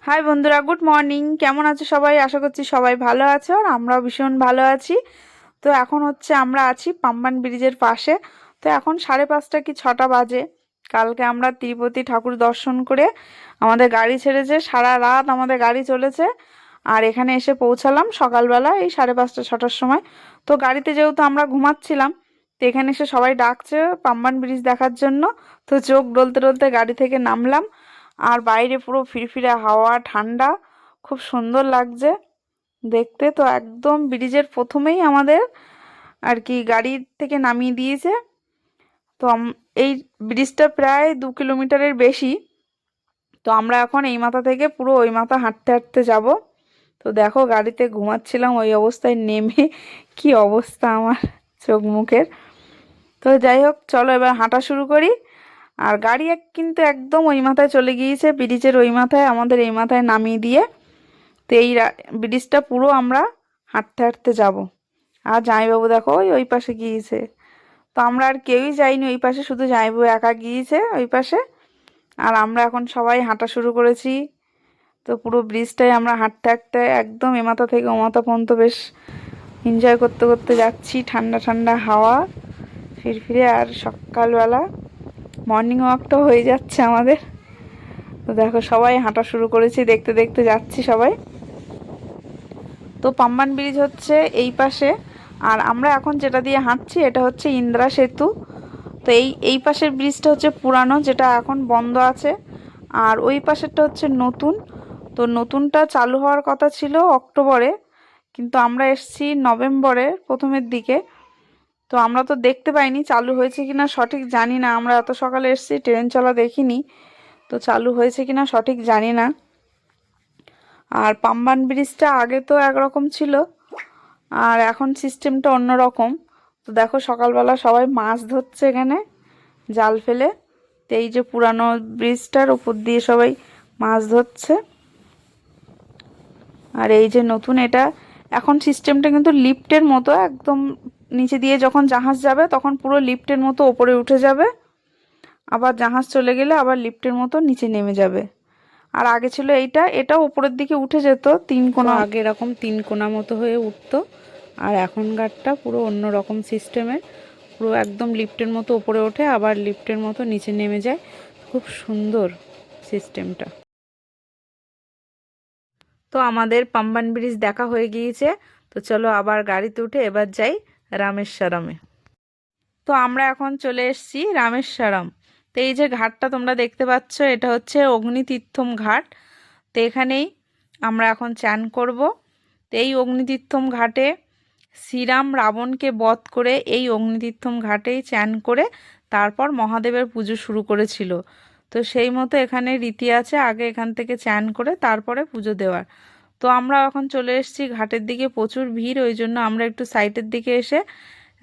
High বন্ধুরা, good morning. কেমন আছো সবাই? আশা করছি সবাই ভালো আছো, আর আমরাও ভীষণ ভালো আছি। তো এখন হচ্ছে আমরা আছি পাম্বান ব্রিজের পাশে। তো এখন 5:30 কি 6টা বাজে। কালকে আমরা তিরুপতি ঠাকুর দর্শন করে আমাদের গাড়ি ছেড়েছে, সারা রাত আমাদের গাড়ি চলেছে। আর এখানে এসে পৌঁছালাম সকালবেলা এই 5:30 6টার সময়। তো গাড়িতে যেহেতু আমরা ঘুমাচ্ছিলাম, তো এখানে এসে সবাই ডাকছে পাম্বান ব্রিজ দেখার জন্য। তো চোখ ডলতে ডলতে গাড়ি থেকে নামলাম। আর বাইরে পুরো ফিরফিরে হাওয়া, ঠান্ডা, খুব সুন্দর লাগছে দেখতে। তো একদম ব্রিজের প্রথমেই আমাদের আর কি গাড়ি থেকে নামিয়ে দিয়েছে। তো এই ব্রিজটা প্রায় 2 কিলোমিটারের বেশি। তো আমরা এখন এই মাথা থেকে পুরো ওই মাথা হাঁটতে হাঁটতে যাব। তো দেখো, গাড়িতে ঘুমাচ্ছিলাম ওই অবস্থায় নেমে কি অবস্থা আমার চোখ মুখের। তো যাই হোক, চলো এবার হাঁটা শুরু করি। আর গাড়ি কিন্তু একদম ওই মাথায় চলে গিয়েছে, ব্রিজের ওই মাথায় আমাদের এই মাথায় নামিয়ে দিয়ে। তো এই ব্রিজটা পুরো আমরা হাঁটতে হাঁটতে যাব। আর জামাইবাবু দেখো ওই ওই পাশে গিয়েছে। তো আমরা আর কেউই যাইনি ওই পাশে, শুধু জামাইবাবু একা গিয়েছে ওই পাশে। আর আমরা এখন সবাই হাঁটা শুরু করেছি। তো পুরো ব্রিজটাই আমরা হাঁটতে হাঁটতে একদম এ মাথা থেকে ও মাথা পর্যন্ত বেশ এনজয় করতে করতে যাচ্ছি। ঠান্ডা ঠান্ডা হাওয়া ফিরফিরে, আর সকালবেলা মর্নিং ওয়াকটা হয়ে যাচ্ছে আমাদের। তো দেখো সবাই হাঁটা শুরু করেছি, দেখতে দেখতে যাচ্ছি সবাই। তো পাম্বান ব্রিজ হচ্ছে এই পাশে। আর আমরা এখন যেটা দিয়ে হাঁটছি এটা হচ্ছে ইন্দিরা সেতু। তো এই পাশের ব্রিজটা হচ্ছে পুরানো, যেটা এখন বন্ধ আছে। আর ওই পাশেরটা হচ্ছে নতুন। তো নতুনটা চালু হওয়ার কথা ছিল অক্টোবরে, কিন্তু আমরা এসেছি নভেম্বরের প্রথমের দিকে। তো আমরা তো দেখতে পাইনি চালু হয়েছে কিনা, সঠিক জানি না। আমরা এত সকালে এসেছি, ট্রেন চলা দেখিনি। তো চালু হয়েছে কিনা সঠিক জানি না। আর পাম্বান ব্রিজটা আগে তো একরকম ছিল, আর এখন সিস্টেমটা অন্যরকম। তো দেখো সকালবেলা সবাই মাছ ধরছে এখানে জাল ফেলে। তো এই যে পুরানো ব্রিজটার উপর দিয়ে সবাই মাছ ধরছে। আর এই যে নতুন, এটা এখন সিস্টেমটা কিন্তু লিফটের মতো, একদম নিচে দিয়ে যখন জাহাজ যাবে তখন পুরো লিফটের মতো ওপরে উঠে যাবে, আবার জাহাজ চলে গেলে আবার লিফটের মতো নিচে নেমে যাবে। আর আগে ছিল এটা উপরের দিকে উঠে যেত, তিন কোণা আগে এরকম তিন কোণা মতো হয়ে উঠতো। আর এখনকারটা পুরো অন্য রকম সিস্টেমের, পুরো একদম লিফটের মতো উপরে ওঠে আবার লিফটের মতো নিচে নেমে যায়। খুব সুন্দর সিস্টেমটা। তো আমাদের পাম্বান ব্রিজ দেখা হয়ে গিয়েছে। তো চলো আবার গাড়িতে উঠে এবার যাই রামেশ্বরমে। তো আমরা এখন চলে এসেছি রামেশ্বরম। তো এই যে ঘাটটা তোমরা দেখতে পাচ্ছ, এটা হচ্ছে অগ্নিতীর্থম ঘাট। তো এখানেই আমরা এখন চান করব। তো এই অগ্নিতীর্থম ঘাটে শ্রীরাম রাবণকে বধ করে এই অগ্নিতীর্থম ঘাটেই চান করে তারপর মহাদেবের পুজো শুরু করেছিল। তো সেই মতো এখানে রীতি আছে, আগে এখান থেকে চান করে তারপরে পুজো দেওয়ার। তো আমরা এখন চলে এসেছি ঘাটের দিকে, প্রচুর ভিড়, ওই জন্য আমরা একটু সাইডের দিকে এসে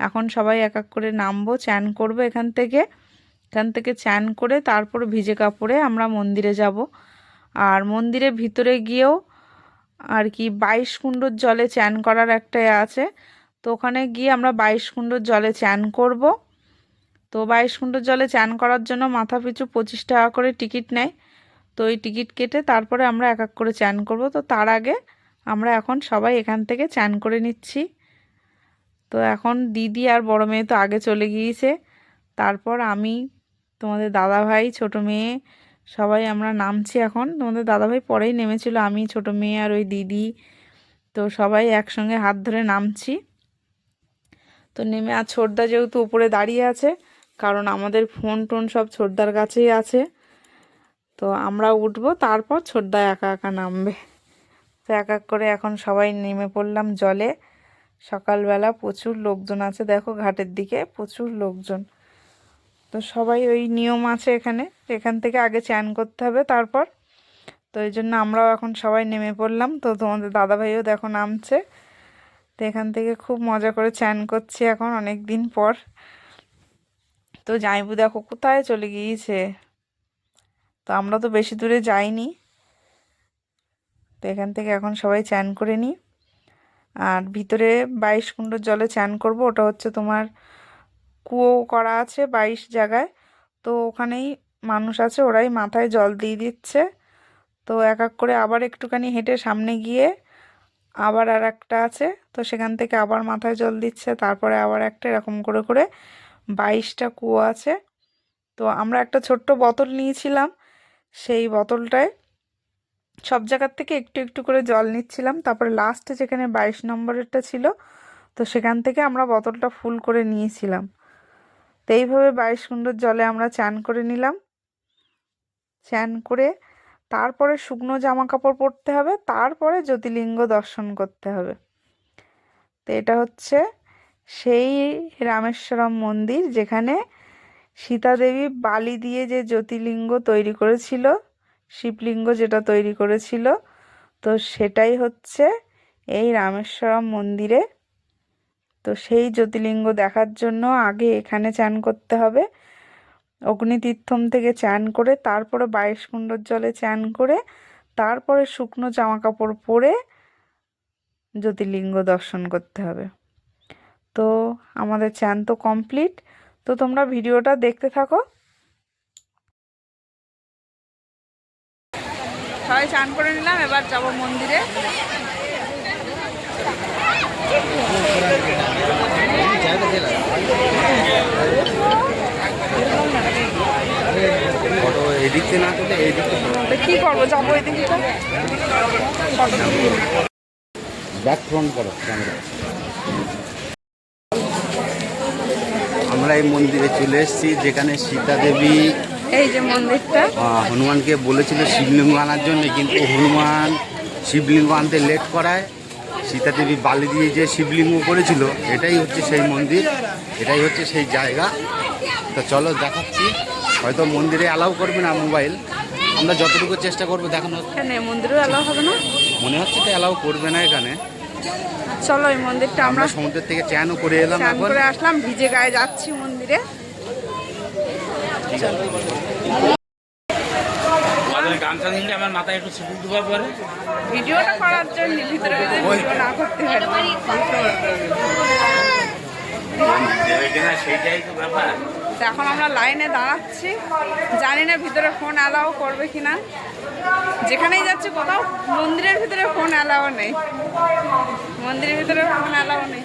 এখন সবাই এক এক করে নামবো, চান করব এখান থেকে চান করে তারপর ভিজে কাপড়ে আমরা মন্দিরে যাব। আর মন্দিরের ভিতরে গিয়েও আর কি 22 কুণ্ডর জলে চান করার একটা আছে। তো ওখানে গিয়ে আমরা 22 কুণ্ডর জলে চান করব। তো 22 কুণ্ডর জলে চান করার জন্য মাথা পিছু 25 টাকা করে টিকিট নেয়। তো ওই টিকিট কেটে তারপরে আমরা এক এক করে চান করব। তো তার আগে আমরা এখন সবাই এখান থেকে চান করে নিচ্ছি। তো এখন দিদি আর বড় মেয়ে তো আগে চলে গিয়েছে, তারপর আমি, তোমাদের দাদা ভাই, ছোট মেয়ে, সবাই আমরা নামছি এখন। তোমাদের দাদা ভাই পরেই নেমেছিল, আমি, ছোট মেয়ে আর ওই দিদি, তো সবাই একসঙ্গে হাত ধরে নামছি। তো নেমে, আর ছোটদা যেহেতু উপরে দাঁড়িয়ে আছে, কারণ আমাদের ফোন টোন সব ছোটদার কাছেই আছে। তো আমরা উঠবো, তারপর ছোটদা একা একা নামবে। তো এক এক করে এখন সবাই নেমে পড়লাম জলে। সকালবেলা প্রচুর লোকজন আছে, দেখো ঘাটের দিকে প্রচুর লোকজন। তো সবাই ওই নিয়ম আছে এখানে, এখান থেকে আগে চান করতে হবে তারপর। তো এই জন্য আমরাও এখন সবাই নেমে পড়লাম। তো তোমাদের দাদাভাইও দেখো নামছে। তো এখান থেকে খুব মজা করে চান করছি এখন অনেক দিন পর। তো জামাইবু দেখো কোথায় চলে গিয়েছে। তো আমরা তো বেশি দূরে যাইনি। তো এখান থেকে এখন সবাই চান করে নিই। আর ভিতরে 22 কুণ্ডর জলে চান করব, ওটা হচ্ছে তোমার কুয়ো করা আছে 22 জায়গায়। তো ওখানেই মানুষ আছে, ওরাই মাথায় জল দিয়ে দিচ্ছে। তো এক এক করে আবার একটুখানি হেঁটে সামনে গিয়ে আবার আর একটা আছে, তো সেখান থেকে আবার মাথায় জল দিচ্ছে, তারপরে আবার একটা, এরকম করে করে 22টা কুয়ো আছে। তো আমরা একটা ছোট্ট বোতল নিয়েছিলাম, সেই বোতলটায় সব জায়গার থেকে একটু একটু করে জল নিচ্ছিলাম, তারপরে লাস্টে যেখানে 22 নম্বরেরটা ছিল, তো সেখান থেকে আমরা বোতলটা ফুল করে নিয়েছিলাম। তো এইভাবে 22 কুণ্ডর জলে আমরা চান করে নিলাম। চান করে তারপরে শুকনো জামা কাপড় পরতে হবে, তারপরে জ্যোতির্লিঙ্গ দর্শন করতে হবে। তো এটা হচ্ছে সেই রামেশ্বরম মন্দির যেখানে সীতা দেবী বালি দিয়ে যে জ্যোতির্লিঙ্গ তৈরি করেছিল, শিবলিঙ্গ যেটা তৈরি করেছিল, তো সেটাই হচ্ছে এই রামেশ্বরম মন্দিরে। তো সেই জ্যোতির্লিঙ্গ দেখার জন্য আগে এখানে চান করতে হবে। অগ্নিতীর্থম থেকে চান করে তারপরে 22 কুণ্ডর জলে চান করে তারপরে শুকনো জামা কাপড় পরে জ্যোতির্লিঙ্গ দর্শন করতে হবে। তো আমাদের চান তো কমপ্লিট, তো তোমরা ভিডিওটা দেখতে থাকো। সবাই চান করে নিলাম, এবার যাব মন্দিরে। এদিকে না করলে এইদিকে কি করবো, যাবো এদিকে। ব্যাক ফ্রন্ট করো ক্যামেরা। আমরা এই মন্দিরে চলে এসেছি যেখানে সীতা দেবী, এই যে মন্দিরটা, হনুমানকে বলেছিল শিবলিঙ্গ আনার জন্য, কিন্তু হনুমান শিবলিঙ্গ আনতে লেট করায় সীতা দেবী বালি দিয়ে যে শিবলিঙ্গ করেছিল, এটাই হচ্ছে সেই মন্দির, এটাই হচ্ছে সেই জায়গা। তো চলো দেখাচ্ছি। হয়তো মন্দিরে অ্যালাউ করবে না মোবাইল, আমরা যতটুকু চেষ্টা করবো দেখানো। এখানে মন্দিরেও অ্যালাউ হবে না মনে হচ্ছে তো, অ্যালাউ করবে না এখানে। চলো এই মন্দিরটা আমরা সমুদ্রের থেকে চানও করে এলাম, চান এখন করে আসলাম, ভিজে গায়ে যাচ্ছি মন্দিরে। গামছা নিলে আমার মাথায় একটু ছিটে দেওয়ার পরে ভিডিওটা করার জন্য ভিতরে ভিডিও না করতে পারি। সেইটাই তো ব্যাপার। তো এখন আমরা লাইনে দাঁড়াচ্ছি, জানি না ভিতরে ফোন অ্যালাউ করবে কিনা। যেখানেই যাচ্ছি কোথাও মন্দিরের ভিতরে ফোন অ্যালাউ নেই, মন্দিরের ভিতরে ফোন অ্যালাউ নেই।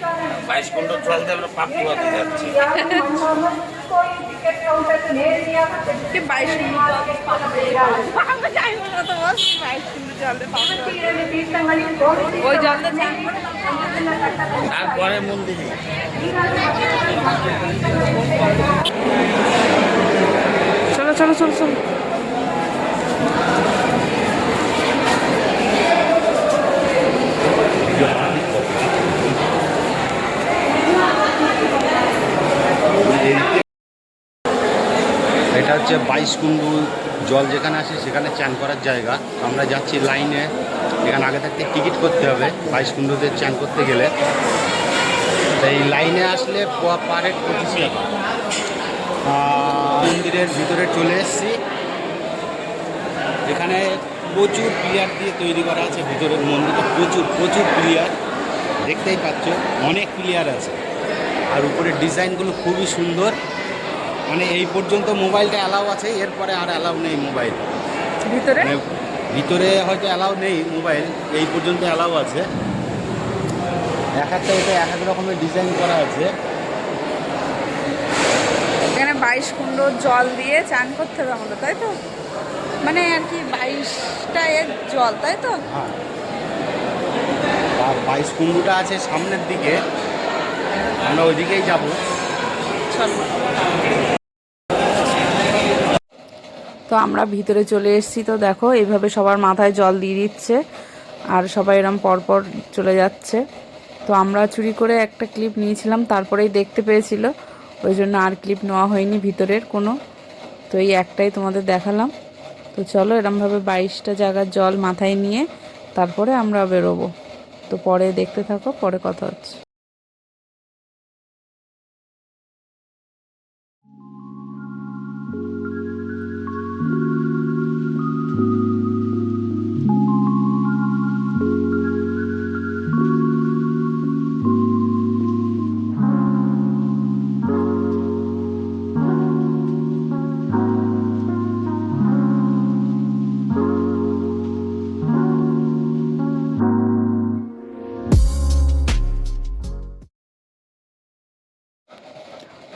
22 কুণ্ড জল দিয়ে আমরা পাপ পোয়াতে যাচ্ছি। কি 22 কুণ্ড আমি যাই বলবো তো, বস 22 কুণ্ড জলে ওই জলটা চান তারপরে মন্দিরে চলো চলো চলো চলো। এটা হচ্ছে 22 কুণ্ড জল যেখানে আসে সেখানে চান করার জায়গা। আমরা যাচ্ছি লাইনে, এখানে আগে থাকতে টিকিট করতে হবে 22 কুণ্ডতে চান করতে গেলে। এই লাইনে আসলে পার হেড 25 টাকা। মন্দিরের ভিতরে চলে এসেছি, এখানে প্রচুর প্লেয়ার দিয়ে তৈরি করা আছে। ভিতরের মন্দিরে প্রচুর প্রচুর প্লেয়ার, দেখতেই পাচ্ছ অনেক প্লেয়ার আছে। আর উপরের ডিজাইনগুলো খুবই সুন্দর। মানে এই পর্যন্ত মোবাইলটা অ্যালাউ আছে, এরপরে আর অ্যালাউ নেই মোবাইল ভিতরে। ভিতরে হয়তো অ্যালাউ নেই মোবাইল, এই পর্যন্ত অ্যালাউ আছে। এক একটা এটা এক এক রকমের ডিজাইন করা আছে। এখানে 22 কুণ্ড জল দিয়ে চান করতে হবে আমাদের, তাই তো? মানে আর কি 22টা এর জল, তাই তো? হ্যাঁ, আর 22 কুণ্ডটা আছে সামনের দিকে, আমরা ওইদিকেই যাব। তো আমরা ভিতরে চলে এসেছি, তো দেখো এইভাবে সবার মাথায় জল দিয়ে দিচ্ছে আর সবাই এরম পরপর চলে যাচ্ছে। তো আমরা চুরি করে একটা ক্লিপ নিয়েছিলাম, তারপরেই দেখতে পেয়েছিল, ওই জন্য আর ক্লিপ নেওয়া হয়নি ভিতরের কোনো। তো এই একটাই তোমাদের দেখালাম। তো চলো এরমভাবে 22টা জায়গার জল মাথায় নিয়ে তারপরে আমরা বেরোবো। তো পরে দেখতে থাকো, পরে কথা হচ্ছে।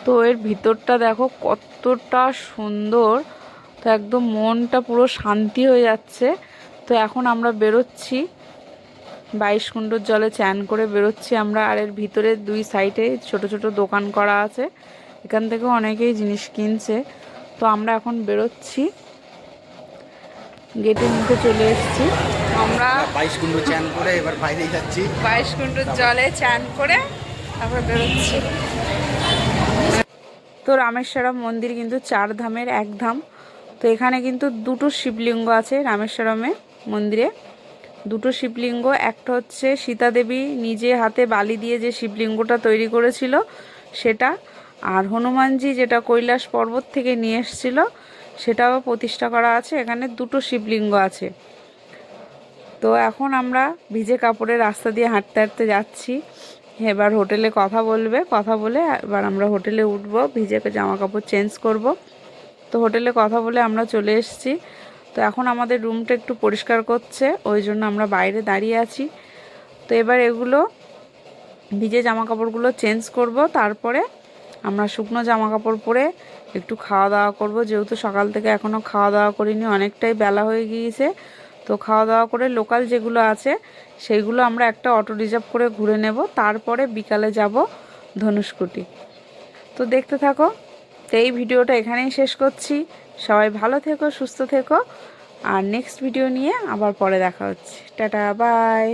তো এর ভিতরটা দেখো কতটা সুন্দর, তো একদম মনটা পুরো শান্তি হয়ে যাচ্ছে। তো এখন আমরা বেরোচ্ছি, 22 কুণ্ডর জলে চান করে বেরোচ্ছি আমরা। আর এর ভিতরে দুই সাইডে ছোট ছোট দোকান করা আছে, এখান থেকেও অনেকেই জিনিস কিনছে। তো আমরা এখন বেরোচ্ছি, গেটের মুখে চলে এসেছি আমরা। 22 কুণ্ড চান করে এবার বাইরে যাচ্ছি, 22 কুণ্ডর জলে চান করে তারপরে বেরোচ্ছি। তো রামেশ্বরম মন্দির কিন্তু 4 ধামের এক ধাম। তো এখানে কিন্তু দুটো শিবলিঙ্গ আছে রামেশ্বরমে মন্দিরে, দুটো শিবলিঙ্গ। একটা হচ্ছে সীতা দেবী নিজে হাতে বালি দিয়ে যে শিবলিঙ্গটা তৈরি করেছিল সেটা, আর হনুমানজি যেটা কৈলাস পর্বত থেকে নিয়ে এসেছিল সেটাও প্রতিষ্ঠা করা আছে। এখানে দুটো শিবলিঙ্গ আছে। তো এখন আমরা ভিজে কাপড়ে রাস্তা দিয়ে হাঁটতে হাঁটতে যাচ্ছি। এবার হোটেলে কথা বলে এবার আমরা হোটেলে উঠবো, ভিজে জামা কাপড় চেঞ্জ করব। তো হোটেলে কথা বলে আমরা চলে এসেছি। তো এখন আমাদের রুমটা একটু পরিষ্কার করছে, ওই জন্য আমরা বাইরে দাঁড়িয়ে আছি। তো এবার এগুলো ভিজে জামা কাপড়গুলো চেঞ্জ করব, তারপরে আমরা শুকনো জামা কাপড় পরে একটু খাওয়া দাওয়া করব, যেহেতু সকাল থেকে এখনও খাওয়া দাওয়া করিনি, অনেকটাই বেলা হয়ে গিয়েছে। তো খাওয়া দাওয়া করে লোকাল যেগুলো আছে সেইগুলো আমরা একটা অটো রিজার্ভ করে ঘুরে নেব, তারপরে বিকালে যাব ধনুষকুটি। তো দেখতে থাকো। তো এই ভিডিওটা এখানেই শেষ করছি। সবাই ভালো থেকো, সুস্থ থেকো, আর নেক্সট ভিডিও নিয়ে আবার পরে দেখা হচ্ছে। Ta ta, by.